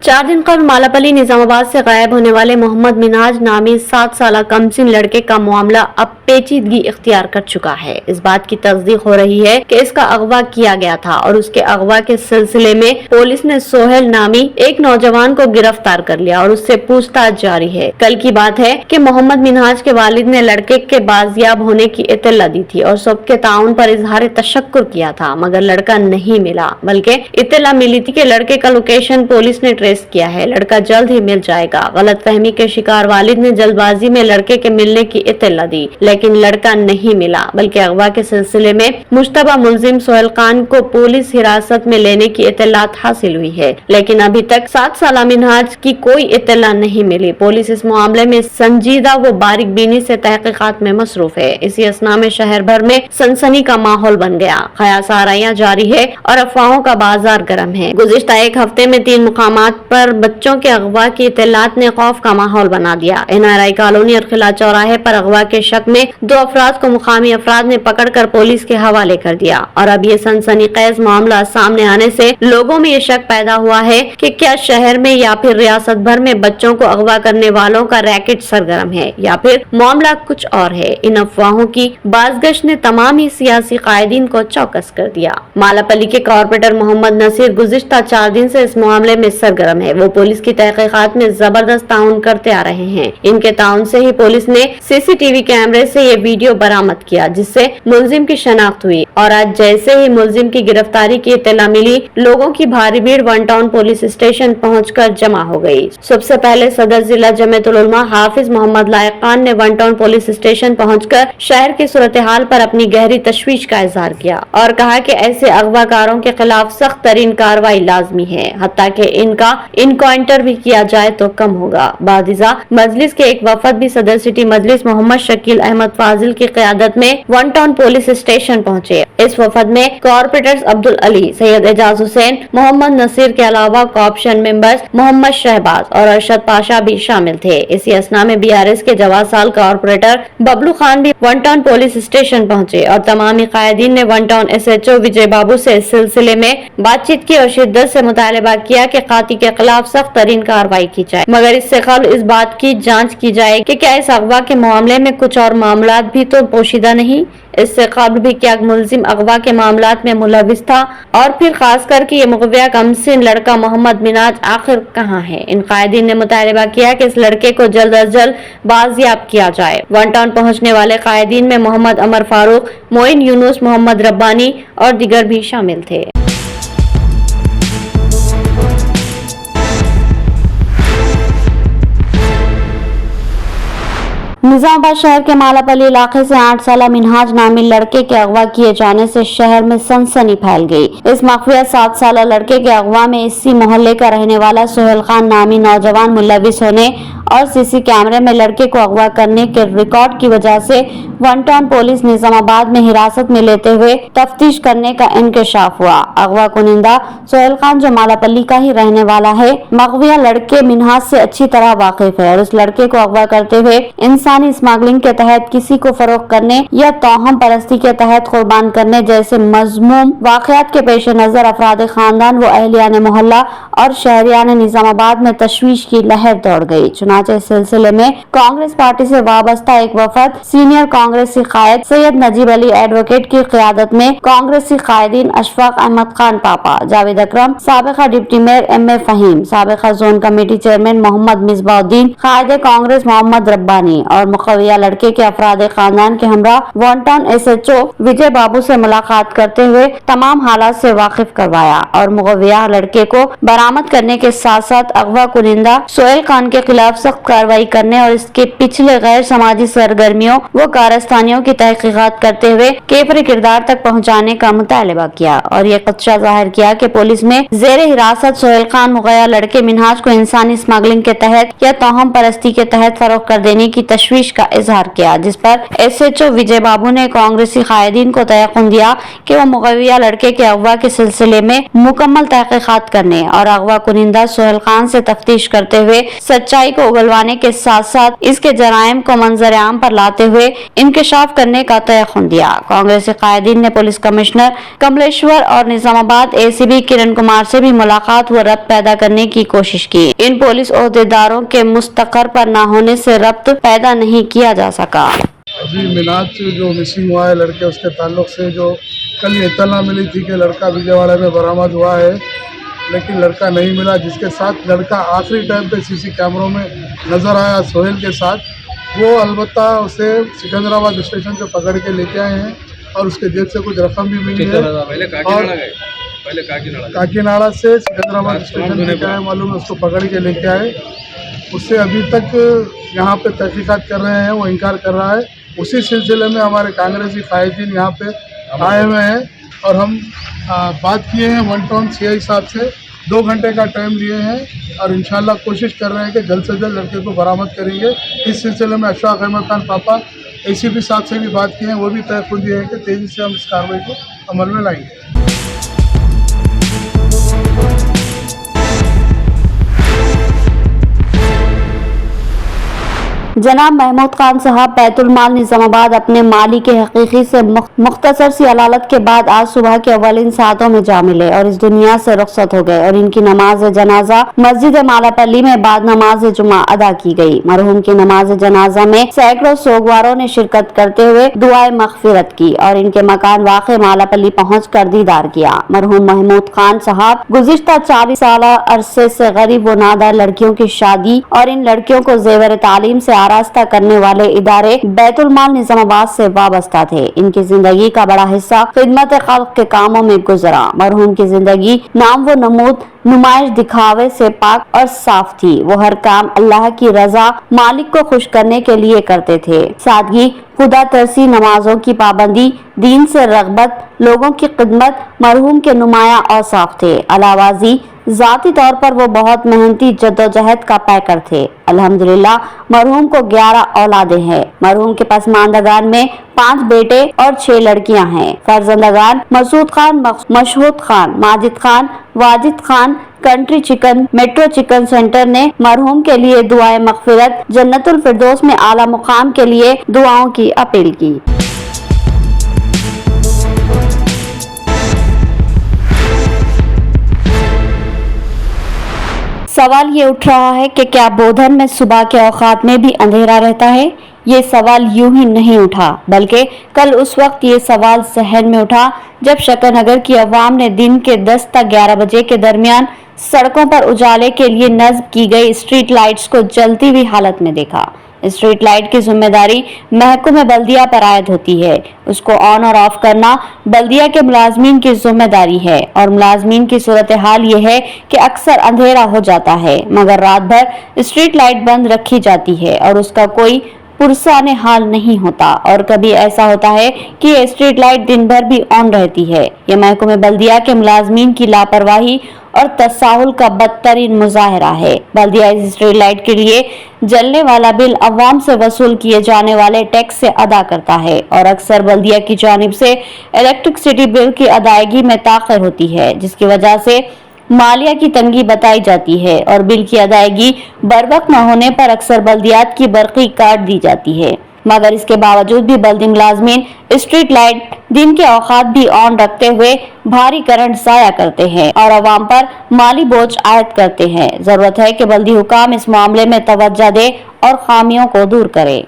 4 दिन قبل मालापल्ली निजामाबाद से गायब होने वाले मोहम्मद मिन्हाज नामी 7 साल कमसिन लड़के का मामला अब पेचीदगी इख्तियार कर चुका है। इस बात की तस्दीक हो रही है कि इसका अगवा किया गया था और उसके अगवा के सिलसिले में पुलिस ने सोहेल नामी एक नौजवान को गिरफ्तार कर लिया और उससे पूछताछ जारी है। कल की बात है कि मोहम्मद मिन्हाज के वालिद ने लड़के के बाजियाब होने की इत्तला दी थी और सबके ताउन पर इजहार तशक्कुर किया था, मगर लड़का नहीं मिला। बल्कि इत्तला मिली थी कि लड़के का लोकेशन पुलिस ने ट्रेस किया है, लड़का जल्द ही मिल जाएगा। गलत फहमी के शिकार वालिद ने जल्दबाजी में लड़के के मिलने की इत्तला दी, लेकिन लड़का नहीं मिला। बल्कि अगवा के सिलसिले में मुश्तबा मुलजिम सोहेल खान को पुलिस हिरासत में लेने की इत्तलात हासिल हुई है, लेकिन अभी तक 7 साल मिन्हाज की कोई इत्तला नहीं मिली। पुलिस इस मामले में संजीदा व बारीक बीनी से तहकीकात में मसरूफ है। इसी असना में शहर भर में सनसनी का माहौल बन गया, खयासाराइयां जारी है और अफवाहों का बाजार गर्म है। गुज़िश्ता एक हफ्ते में 3 मुकामात पर बच्चों के अगवा की इत्तलात ने खौफ का माहौल बना दिया। NRI कॉलोनी और किला चौराहे पर अगवा के शक में 2 अफराद को मुकामी अफराद ने पकड़कर पुलिस के हवाले कर दिया और अब ये सनसनीखेज मामला सामने आने से लोगों में ये शक पैदा हुआ है कि क्या शहर में या फिर रियासत भर में बच्चों को अगवा करने वालों का रैकेट सरगर्म है या फिर मामला कुछ और है। इन अफवाहों की बाज़गश्त ने तमाम ही सियासी कायदीन को चौकस कर दिया। मालापल्ली के कॉर्पोरेटर मोहम्मद नसीर गुज़िश्ता 4 दिन से इस मामले में सरगर्म है। वो पुलिस की तहकीकात में जबरदस्त ताउन करते आ रहे हैं। इनके ताउन से ही पुलिस ने CCTV कैमरे से ये वीडियो बरामद किया, जिससे मुलजिम की शनाख्त हुई और आज जैसे ही मुलजिम की गिरफ्तारी की इत्तला मिली, लोगों की भारी भीड़ वन टाउन पुलिस स्टेशन पहुंचकर जमा हो गई। सबसे पहले सदर जिला जमीयतुल उलमा हाफिज मोहम्मद लायक खान ने वन टाउन पुलिस स्टेशन पहुंचकर शहर की सूरत हाल पर अपनी गहरी तशवीश का इजहार किया और कहा कि ऐसे अगवाकारों के खिलाफ सख्त तरीन कार्रवाई लाजमी है, हत्ता कि इनका इनकाउंटर भी किया जाए तो कम होगा। बादिजा मजलिस के एक वफद भी सदर सिटी मजलिस मोहम्मद शकील अहमद फाजिल की क़यादत में वन टाउन पुलिस स्टेशन पहुंचे। इस वफद में कॉर्पोरेटर्स अब्दुल अली, सैयद एजाज हुसैन, मोहम्मद नसीर के अलावा कॉर्पोरेशन मेंबर्स मोहम्मद शहबाज और अरशद पाशा भी शामिल थे। इसी असना में BRS के जवाब साल कॉर्पोरेटर बबलू खान भी वन टाउन पुलिस स्टेशन पहुंचे और तमामी कायदीन ने वन टाउन SHO विजय बाबू से इस सिलसिले में बातचीत की और शिद्दत से मुतालबा किया कि काती के खिलाफ सख्त तरीन कार्रवाई की जाए, मगर इससे कबल इस बात की जांच की जाए कि क्या इस अगवा के मामले में कुछ और मामलात भी तो पोशीदा नहीं। इससे कबल भी क्या मुलजिम अगवा के मामलात में मुलविस था और फिर खास करके ये मुगविया कमसिन लड़का मोहम्मद मिन्हाज आखिर कहाँ है। इन कायदीन ने मुतालबा किया कि इस लड़के को जल्द अज जल्द बाजियाब किया जाए। वन टाउन पहुँचने वाले कायदीन में मोहम्मद अमर फारूक, मोइन यूनुस, मोहम्मद रब्बानी और दिगर भी शामिल थे। निजामाबाद शहर के मालापल्ली इलाके से 8 साल मिन्हाज नामी लड़के के अगवा किए जाने से शहर में सनसनी फैल गई। इस मखफिया 7 साल लड़के के अगवा में इसी मोहल्ले का रहने वाला सोहेल खान नामी नौजवान मुलविस होने और CC कैमरे में लड़के को अगवा करने के रिकॉर्ड की वजह से वन टाउन पुलिस निजामाबाद में हिरासत में लेते हुए तफ्तीश करने का इंकशाफ हुआ। अगवा कुनिंदा सोहेल खान जो मालापल्ली का ही रहने वाला है, मखफिया लड़के मिन्हाज से अच्छी तरह वाकिफ है और उस लड़के को अगवा करते हुए इंसानी स्मगलिंग के तहत किसी को फरोख्त करने या तोहम परस्ती के तहत कुर्बान करने जैसे मजमूम वाक़यात के पेश नजर अफराद खानदान व अहलियान मोहल्ला और शहरियान निजामाबाद में तशवीश की लहर दौड़ गई। चुनाचे इस सिलसिले में कांग्रेस पार्टी से वाबस्ता एक वफद सीनियर कांग्रेसी कायद सैयद नजीब अली एडवोकेट की क़यादत में कांग्रेसी कायदीन अशफाक अहमद खान पापा, जावेद अकरम, साबिका डिप्टी मेयर MA फहीम, साबिका zone committee chairman Mohammad Misbauddin, कायदे कांग्रेस मोहम्मद रब्बानी और मुखविया लड़के के अफराद खानदान के हमरा वन टाउन SHO विजय बाबू से मुलाकात करते हुए तमाम हालात से वाकिफ करवाया और मुखविया लड़के को बरामद करने के साथ साथ अगवा कुनिंदा सोहेल खान के खिलाफ सख्त कार्रवाई करने और इसके पिछले गैर समाजी सरगर्मियों व कारस्तानियों की तहकीकात करते हुए केफरी किरदार तक पहुँचाने का मुतालबा किया और ये खदशा जाहिर किया कि पुलिस ने जेर हिरासत सोहेल खान मुगया लड़के मिन्हाज को इंसानी स्मगलिंग के तहत या तोहम परस्ती के तहत फरोख्त कर देने की तशवीश तशवीश का इजहार किया, जिस पर SHO विजय बाबू ने कांग्रेसी कायदीन को तयक़ुन दिया कि वो मुगविया लड़के के अगवा के सिलसिले में मुकम्मल तहकीकात करने और अगवा कुनिंदा सोहेल खान से तफ्तीश करते हुए सच्चाई को उगलवाने के साथ साथ इसके जराइम को मंजर आम पर लाते हुए इंकशाफ करने का तयक़ुन दिया। कांग्रेसी कायदीन ने पुलिस कमिश्नर कमलेश्वर और निजामाबाद ACP किरण कुमार से भी मुलाकात व रब्त पैदा करने की कोशिश की। इन पुलिस ओहदेदारों के मुस्तकर पर न होने से रब्त पैदा नहीं किया जा सका। अभी मिनाज जो मिसिंग हुआ है लड़के, उसके ताल्लुक से जो कल इत्तला मिली थी कि लड़का विजयवाड़ा में बरामद हुआ है, लेकिन लड़का नहीं मिला, जिसके साथ लड़का आखिरी टाइम पे CC कैमरों में नज़र आया सोहेल के साथ। वो अलबत्ता उसे सिकंदराबाद स्टेशन पे पकड़ के लेके आए हैं और उसके जेब से कुछ रकम भी मिली है। और काकीनाड़ा से सिकंदराबाद स्टेशन लेके आए, मालूम है, उसको पकड़ के लेके आए। उससे अभी तक यहाँ पे तहकीकात कर रहे हैं, वो इनकार कर रहा है। उसी सिलसिले में हमारे कांग्रेसी कायदीन यहाँ पे आए हुए हैं और हम बात किए हैं 1 टाउन CI साहब से, 2 घंटे का टाइम लिए हैं और इंशाल्लाह कोशिश कर रहे हैं कि जल्द से जल्द लड़के को बरामद करेंगे। इस सिलसिले में अशफाक अहमद खान पापा ACP साहब से भी बात की है, वो भी तयक़ुन दिए हैं कि तेज़ी से हम इस कार्रवाई को अमल में लाएंगे। जनाब महमूद खान साहब बैतुल माल निजामाबाद अपने माली के हकीकी से मुख्तसर सी अलालत के बाद आज सुबह के अव्वलिन सातों में जा मिले और इस दुनिया से रुखसत हो गए और इनकी नमाज जनाजा मस्जिद मालापल्ली में बाद नमाज जुमा अदा की गई। मरहूम की नमाज जनाजा में सैकड़ों सोगवारों ने शिरकत करते हुए दुआए मगफिरत की और इनके मकान वाक़े मालापल्ली पहुँच कर दीदार किया। मरहूम महमूद खान साहब गुज़िश्ता 40 साल अरसे से गरीब व नादार लड़कियों की शादी और इन लड़कियों को जेवर तालीम से रास्ता करने वाले इदारे बैतुल माल निजामाबाद से वाबस्ता थे। इनकी जिंदगी का बड़ा हिस्सा खिदमत खल्क के कामों में गुजरा। मरहूम की जिंदगी नाम व नमूद नुमाइश दिखावे से पाक और साफ थी। वो हर काम अल्लाह की रजा मालिक को खुश करने के लिए करते थे। सादगी, खुदा तरसी, नमाजों की पाबंदी, दीन से रगबत, लोगों की खिदमत मरहूम के नुमाया औसाफ थे। अलावाजी ज़ाती तौर पर वो बहुत मेहनती जद्दोजहद का पैकर थे। अल्हम्दुलिल्लाह मरहूम को 11 औलादें हैं। मरहूम के पसमानदगान में 5 बेटे और 6 लड़कियां हैं। फर्जंदगान Masood Khan, Mashhood Khan, Majid Khan, Wajid Khan. Country chicken metro chicken centre ने मरहूम के लिए दुआए मगफिरत, जन्नतुल फिरदौस में आला मुकाम के लिए दुआओं की अपील की। सवाल ये उठ रहा है कि क्या बोधन में सुबह के औकात में भी अंधेरा रहता है? ये सवाल यूं ही नहीं उठा, बल्कि कल उस वक्त ये सवाल जहन में उठा जब शकरनगर की अवाम ने दिन के 10 से 11 बजे के दरमियान सड़कों पर उजाले के लिए नस्ब की गई स्ट्रीट लाइट्स को जलती हुई हालत में देखा। स्ट्रीट लाइट की जिम्मेदारी महकूम बल्दिया पर आयद होती है। उसको ऑन और ऑफ करना बल्दिया के मुलाजमीन की जिम्मेदारी है और मुलाजमीन की सूरत हाल ये है कि अक्सर अंधेरा हो जाता है मगर रात भर स्ट्रीट लाइट बंद रखी जाती है और उसका कोई पुरसाने हाल नहीं होता। और कभी ऐसा होता है कि ये स्ट्रीट लाइट दिन भर भी ऑन रहती है। ये महकूम बल्दिया के मुलाजमीन की लापरवाही और तसाहुल का बदतरीन मुजाहरा है। बल्दिया इस स्ट्रीट लाइट के लिए जलने वाला बिल अवाम से वसूल किए जाने वाले टैक्स से अदा करता है और अक्सर बल्दिया की जानिब से इलेक्ट्रिसिटी बिल की अदायगी में ताख़िर होती है, जिसकी वजह से मालिया की तंगी बताई जाती है और बिल की अदायगी बरवक्त न होने पर अक्सर बल्दियात की बरक़ी काट दी जाती है। मगर इसके बावजूद भी बल्दी मुलाजमीन स्ट्रीट लाइट दिन के औकात भी ऑन रखते हुए भारी करंट ज़ाया करते हैं और अवाम पर माली बोझ आयद करते हैं। जरूरत है कि बल्दी हुकाम इस मामले में तवज्जो दे और खामियों को दूर करे।